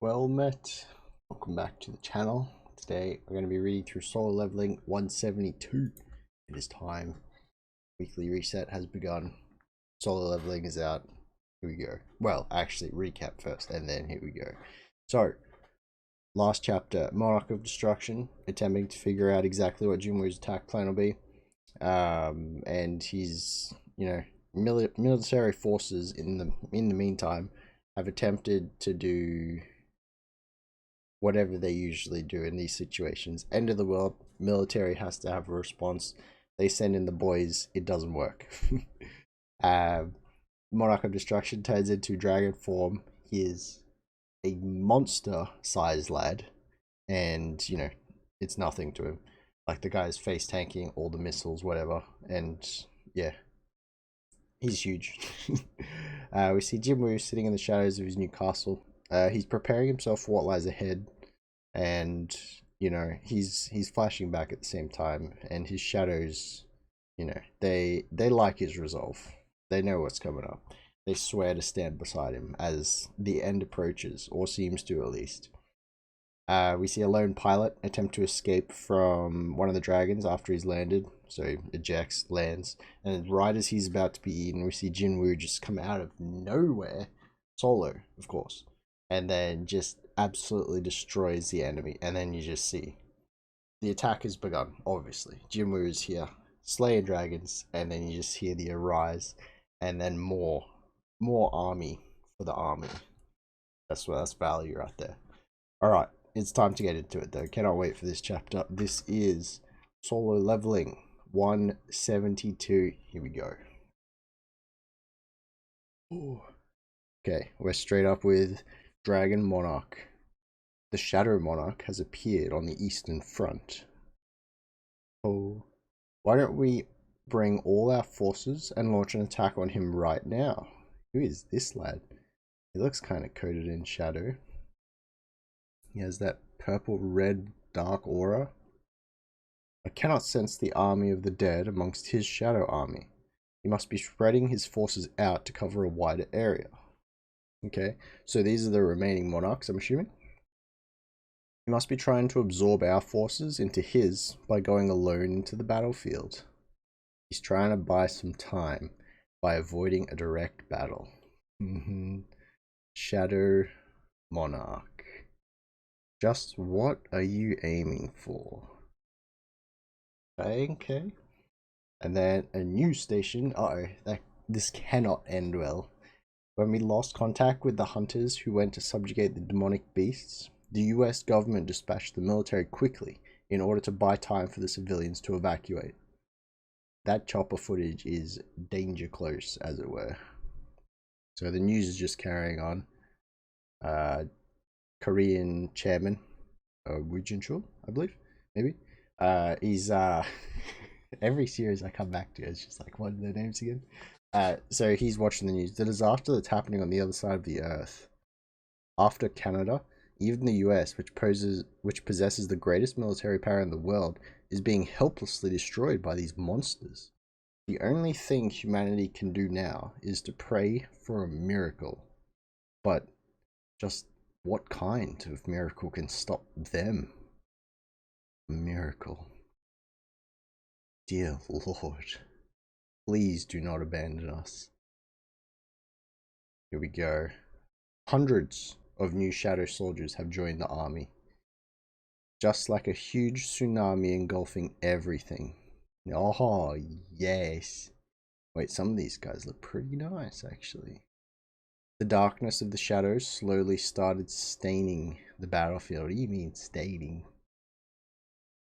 Well met. Welcome back to the channel. Today we're going to be reading through Solo Leveling 172. It is time. Weekly reset has begun. Solo Leveling is out. Here we go. Well, actually, recap first, and then here we go. So, last chapter, Monarch of Destruction, attempting to figure out exactly what Jin-Woo's attack plan will be. And his, military forces in the meantime have attempted to do whatever they usually do in these situations. End of the world, military has to have a response. They send in the boys, it doesn't work. Monarch of Destruction turns into dragon form. He is a monster-sized lad, and, it's nothing to him. Like, the guy's face tanking all the missiles, whatever, and, yeah. He's huge. We see Jin-Woo sitting in the shadows of his new castle. He's preparing himself for what lies ahead, and he's flashing back at the same time, and his shadows, they like his resolve. They know what's coming up. They swear to stand beside him as the end approaches, or seems to at least. We see a lone pilot attempt to escape from one of the dragons after he's landed. So ejects, lands, and right as he's about to be eaten, we see Jin-Woo just come out of nowhere, solo, of course, and then just absolutely destroys the enemy. And then you just see the attack has begun. Obviously, Jin-Woo is here, slaying dragons, and then you just hear the arise, and then more army for the army. That's value right there. All right. It's time to get into it though. Cannot wait for this chapter. This is Solo Leveling 172. Here we go. Ooh. Okay, we're straight up with Dragon Monarch. The Shadow Monarch has appeared on the eastern front. Oh, why don't we bring all our forces and launch an attack on him right now? Who is this lad? He looks kind of coated in shadow. He has that purple-red dark aura. I cannot sense the army of the dead amongst his shadow army. He must be spreading his forces out to cover a wider area. Okay, so these are the remaining monarchs, I'm assuming. He must be trying to absorb our forces into his by going alone into the battlefield. He's trying to buy some time by avoiding a direct battle. Shadow Monarch. Just what are you aiming for? Okay. And then a news station. This cannot end well. When we lost contact with the hunters who went to subjugate the demonic beasts, the US government dispatched the military quickly in order to buy time for the civilians to evacuate. That chopper footage is danger close, as it were. So the news is just carrying on. Korean chairman, Woo Jin-Chul, I believe, maybe. He's every series I come back to, it's just like, what are their names again? So he's watching the news. The disaster that's happening on the other side of the earth. After Canada, even the US, which possesses the greatest military power in the world, is being helplessly destroyed by these monsters. The only thing humanity can do now is to pray for a miracle. But just what kind of miracle can stop them? A miracle. Dear Lord, please do not abandon us. Here we go. Hundreds of new shadow soldiers have joined the army. Just like a huge tsunami engulfing everything. Oh, yes. Wait, some of these guys look pretty nice, actually. The darkness of the shadows slowly started staining the battlefield. What do you mean staining?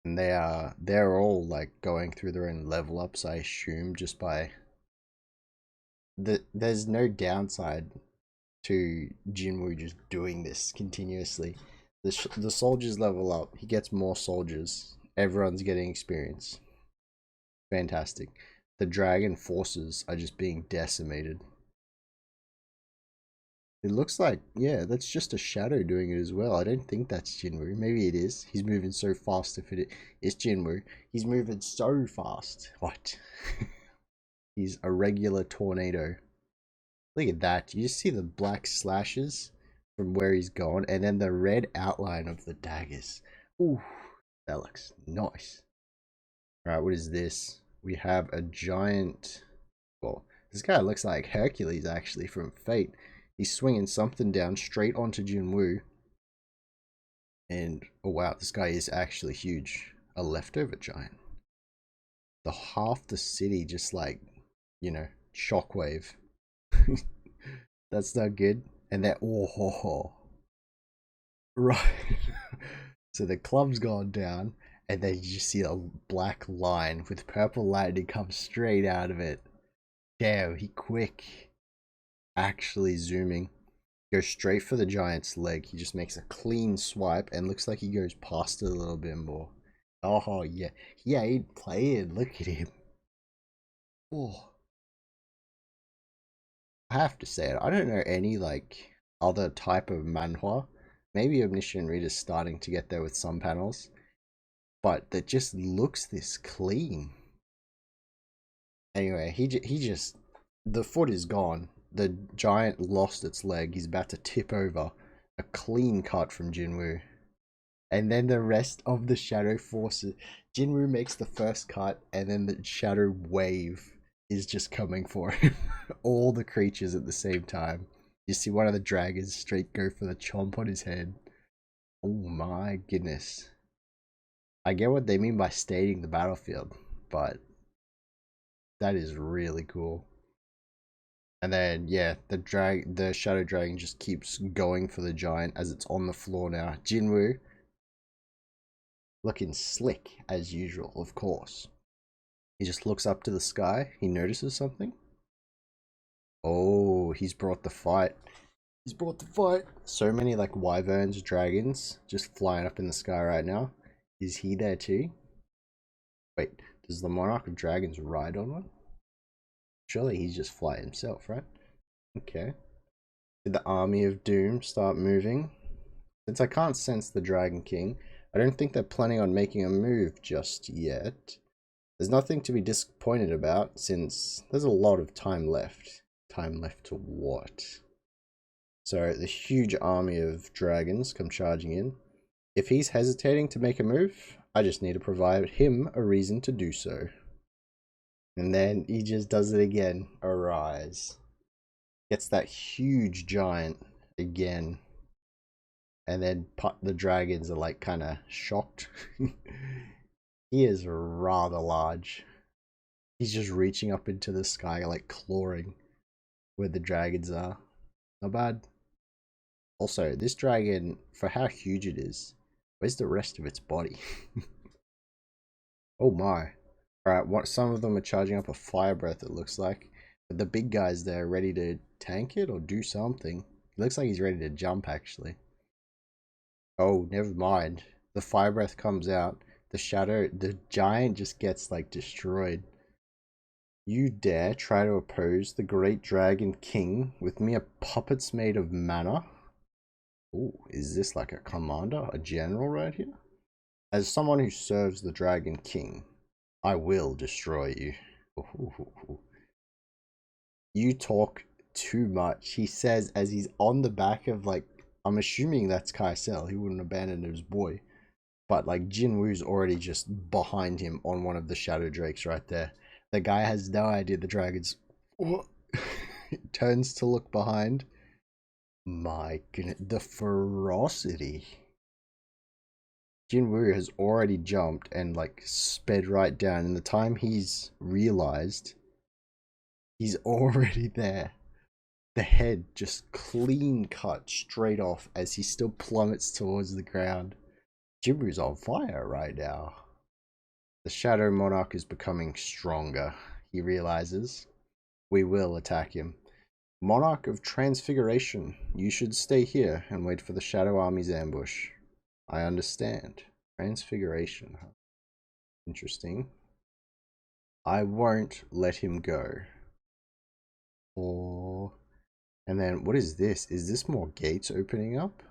And they're all like going through their own level ups, I assume, just by there's no downside to Jin-Woo just doing this continuously. The soldiers level up, he gets more soldiers, everyone's getting experience. Fantastic. The dragon forces are just being decimated. It looks like, yeah, that's just a shadow doing it as well. I don't think that's Jin-Woo. Maybe it is. He's moving so fast. If it is Jin-Woo, he's moving so fast. What? He's a regular tornado. Look at that. You just see the black slashes from where he's gone, and then the red outline of the daggers. Ooh, that looks nice. Alright, what is this? We have a giant... Well, this guy looks like Hercules, actually, from Fate. He's swinging something down straight onto Jin-Woo. And, oh wow, this guy is actually huge. A leftover giant. The half the city just like, shockwave. That's not good. And that, oh, right. So the club's gone down, and then you just see a black line with purple lightning come straight out of it. Damn, he quick. Actually zooming. Goes straight for the giant's leg. He just makes a clean swipe and looks like he goes past it a little bit more. Oh, yeah. He ain't playing. Look at him. Oh. I have to say it. I don't know any, like, other type of manhwa. Maybe Omniscient Reader's starting to get there with some panels. But that just looks this clean. Anyway, he just... The foot is gone. The giant lost its leg. He's about to tip over. A clean cut from Jin-Woo. And then the rest of the shadow forces. Jin-Woo makes the first cut, and then the shadow wave is just coming for him. All the creatures at the same time. You see one of the dragons straight go for the chomp on his head. Oh my goodness. I get what they mean by staging the battlefield, but that is really cool. And then, yeah, the shadow dragon just keeps going for the giant as it's on the floor now. Jin-Woo, looking slick as usual, of course. He just looks up to the sky. He notices something. Oh, he's brought the fight. He's brought the fight. So many like wyverns, dragons just flying up in the sky right now. Is he there too? Wait, does the Monarch of Dragons ride on one? Surely he's just fly himself, right? Okay. Did the army of doom start moving? Since I can't sense the Dragon King, I don't think they're planning on making a move just yet. There's nothing to be disappointed about since there's a lot of time left. Time left to what? So the huge army of dragons come charging in. If he's hesitating to make a move, I just need to provide him a reason to do so. And then he just does it again. Arise. Gets that huge giant again. And then the dragons are like kind of shocked. He is rather large. He's just reaching up into the sky, like clawing where the dragons are. Not bad. Also, this dragon, for how huge it is, where's the rest of its body? Oh my. Alright, what some of them are charging up a fire breath, it looks like. But the big guy's there ready to tank it or do something. It looks like he's ready to jump actually. Oh, never mind. The fire breath comes out. The giant just gets like destroyed. You dare try to oppose the great dragon king with mere puppets made of mana? Ooh, is this like a commander, a general right here? As someone who serves the dragon king, I will destroy you. Ooh. You talk too much, he says as he's on the back of like, I'm assuming that's Kaisel, he wouldn't abandon his boy. But like Jin-Woo's already just behind him on one of the shadow drakes right there. The guy has no idea the dragon's turns to look behind. My goodness, the ferocity. Jin-Woo has already jumped and like sped right down. In the time he's realized, he's already there. The head just clean cut straight off as he still plummets towards the ground. Jin-Woo's on fire right now. The Shadow Monarch is becoming stronger. He realizes. We will attack him. Monarch of Transfiguration, you should stay here and wait for the Shadow Army's ambush. I understand. Transfiguration, huh? Interesting. I won't let him go. Or... And then, what is this? Is this more gates opening up?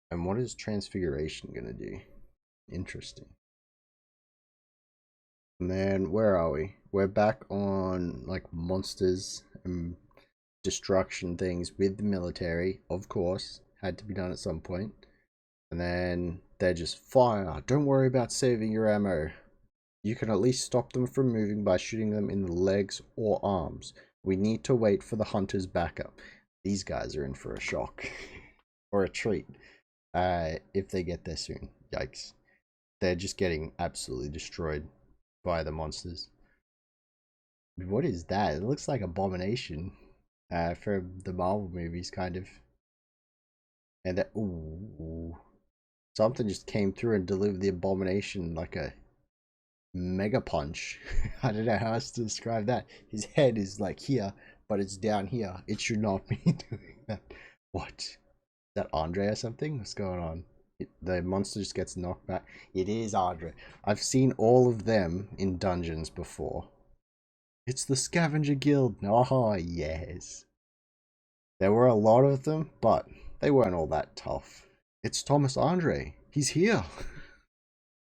And what is Transfiguration gonna do? Interesting. And then, where are we? We're back on, like, monsters and destruction things with the military, of course, had to be done at some point. And then they're just fire. Don't worry about saving your ammo. You can at least stop them from moving by shooting them in the legs or arms. We need to wait for the hunter's backup. These guys are in for a shock. Or a treat. If they get there soon. Yikes. They're just getting absolutely destroyed by the monsters. What is that? It looks like Abomination. From the Marvel movies, kind of. And that, ooh. Something just came through and delivered the Abomination like a mega punch. I don't know how else to describe that. His head is like here, but it's down here. It should not be doing that. What? Is that Andre or something? What's going on? The monster just gets knocked back. It is Andre. I've seen all of them in dungeons before. It's the Scavenger Guild. Oh, yes. There were a lot of them, but they weren't all that tough. It's Thomas Andre. He's here.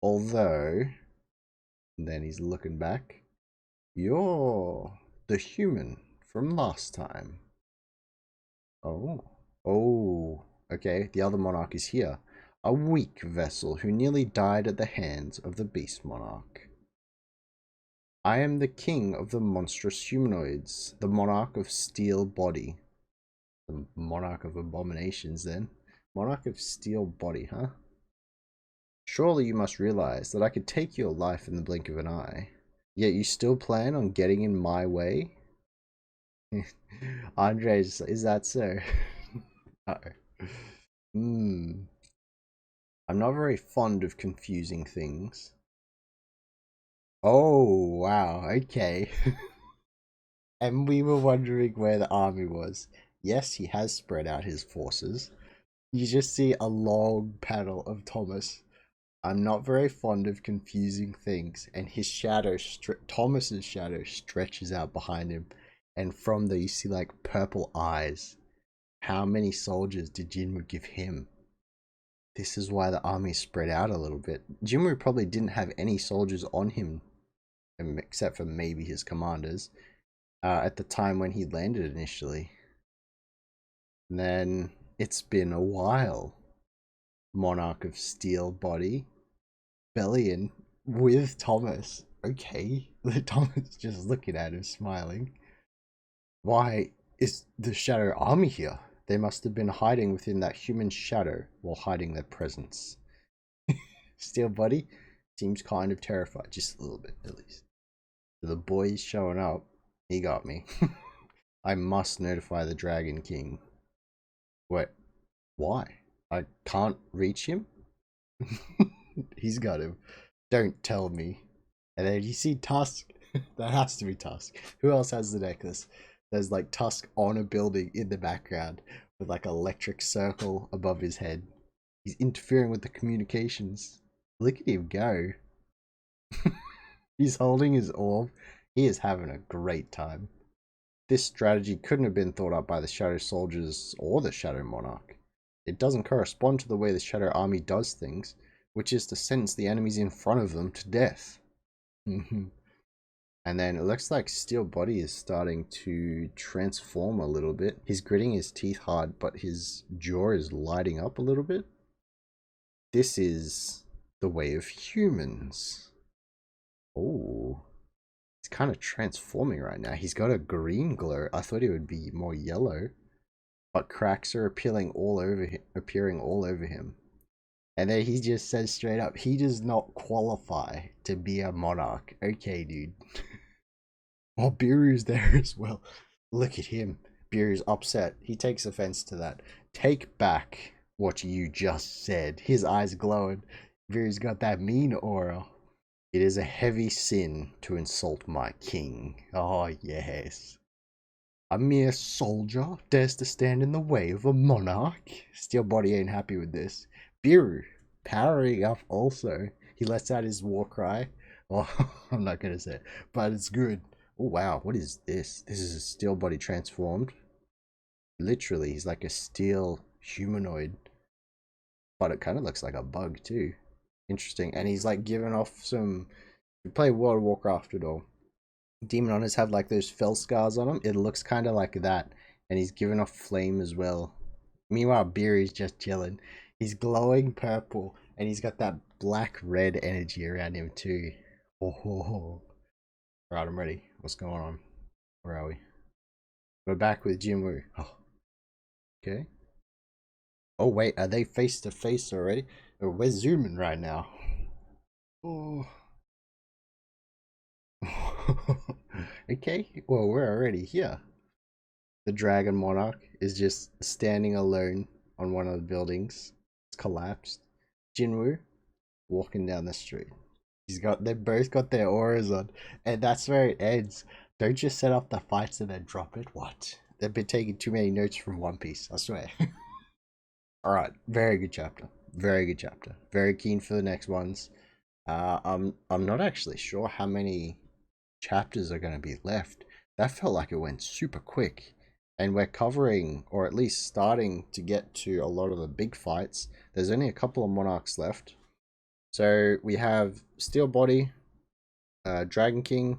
Although, and then he's looking back. You're the human from last time. Oh. Oh. Okay, the other monarch is here. A weak vessel who nearly died at the hands of the beast monarch. I am the king of the monstrous humanoids, the monarch of steel body. The monarch of abominations, then. Monarch of steel body, huh? Surely you must realize that I could take your life in the blink of an eye. Yet you still plan on getting in my way? Andres, is that so? Uh-oh. I'm not very fond of confusing things. Oh, wow, okay. And we were wondering where the army was. Yes, he has spread out his forces. You just see a long panel of Thomas. I'm not very fond of confusing things, and his shadow, Thomas's shadow, stretches out behind him, and from there you see like purple eyes. How many soldiers did Jin-Woo give him? This is why the army spread out a little bit. Jin-Woo probably didn't have any soldiers on him, except for maybe his commanders, at the time when he landed initially. And then it's been a while. Monarch of Steel Body, Bellion with Thomas. Okay, Thomas just looking at him, smiling. Why is the Shadow Army here? They must have been hiding within that human shadow while hiding their presence. Steel Body seems kind of terrified, just a little bit at least. So the boy's showing up. He got me. I must notify the Dragon King. Wait, why? I can't reach him? He's got him. Don't tell me. And then you see Tusk. That has to be Tusk. Who else has the necklace? There's like Tusk on a building in the background with like an electric circle above his head. He's interfering with the communications. Look at him go. He's holding his orb. He is having a great time. This strategy couldn't have been thought up by the Shadow Soldiers or the Shadow Monarch. It doesn't correspond to the way the Shadow Army does things, which is to sentence the enemies in front of them to death. And then it looks like Steel Body is starting to transform a little bit. He's gritting his teeth hard, but his jaw is lighting up a little bit. This is the way of humans. Oh, he's kind of transforming right now. He's got a green glow. I thought he would be more yellow, but cracks are appearing all over him. And then he just says straight up, he does not qualify to be a monarch. Okay, dude. Oh, Biru's there as well. Look at him. Biru's upset. He takes offense to that. Take back what you just said. His eyes glowing. Biru's got that mean aura. It is a heavy sin to insult my king. Oh, yes. A mere soldier dares to stand in the way of a monarch. Steel Body ain't happy with this. Biru, powering up also. He lets out his war cry. Oh, I'm not going to say it, but it's good. Oh, wow. What is this? This is a Steel Body transformed. Literally, he's like a steel humanoid. But it kind of looks like a bug, too. Interesting. And he's like giving off some... You play World of Warcraft at all. Demon Hunters have like those fell scars on them. It looks kind of like that and he's giving off flame as well. Meanwhile, Beery's just chilling. He's glowing purple, and he's got that black red energy around him too. Oh, ho, ho. Right, I'm ready. What's going on? Where are we? We're back with Jin-Woo. Oh, okay. Oh wait, are they face to face already? Oh, we're zooming right now. Oh. Okay, well, we're already here. The Dragon Monarch is just standing alone on one of the buildings. It's collapsed. Jin-Woo walking down the street. They both got their auras on, and that's where it ends. Don't just set up the fights and then drop it. What? They've been taking too many notes from One Piece, I swear. Alright, very good chapter. Very good chapter. Very keen for the next ones. I'm not actually sure how many chapters are going to be left. That felt like it went super quick. And we're covering, or at least starting to get to a lot of the big fights. There's only a couple of monarchs left. So we have Steel Body, Dragon King,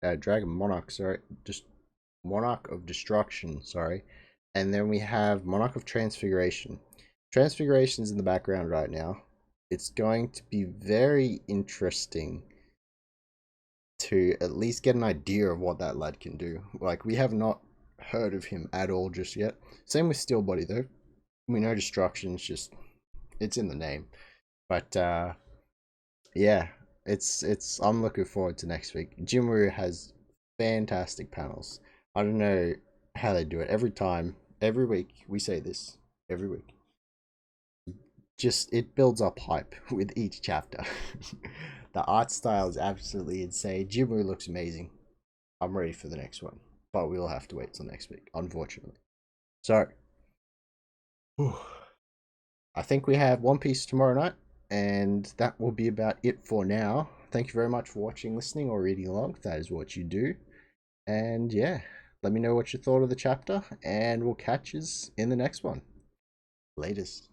Dragon Monarch, sorry, just Monarch of Destruction, sorry. And then we have Monarch of Transfiguration. Transfiguration's in the background right now. It's going to be very interesting to at least get an idea of what that lad can do. Like, we have not heard of him at all just yet. Same with Steel Body though. We know Destruction's just, it's in the name. But yeah, it's I'm looking forward to next week. Jin-Woo has fantastic panels. I don't know how they do it. Every time, every week, we say this. Every week. Just, it builds up hype with each chapter. The art style is absolutely insane. Jin-Woo looks amazing. I'm ready for the next one. But we'll have to wait till next week, unfortunately. So, whew, I think we have One Piece tomorrow night, and that will be about it for now. Thank you very much for watching, listening, or reading along. That is what you do. And yeah, let me know what you thought of the chapter, and we'll catch us in the next one. Latest.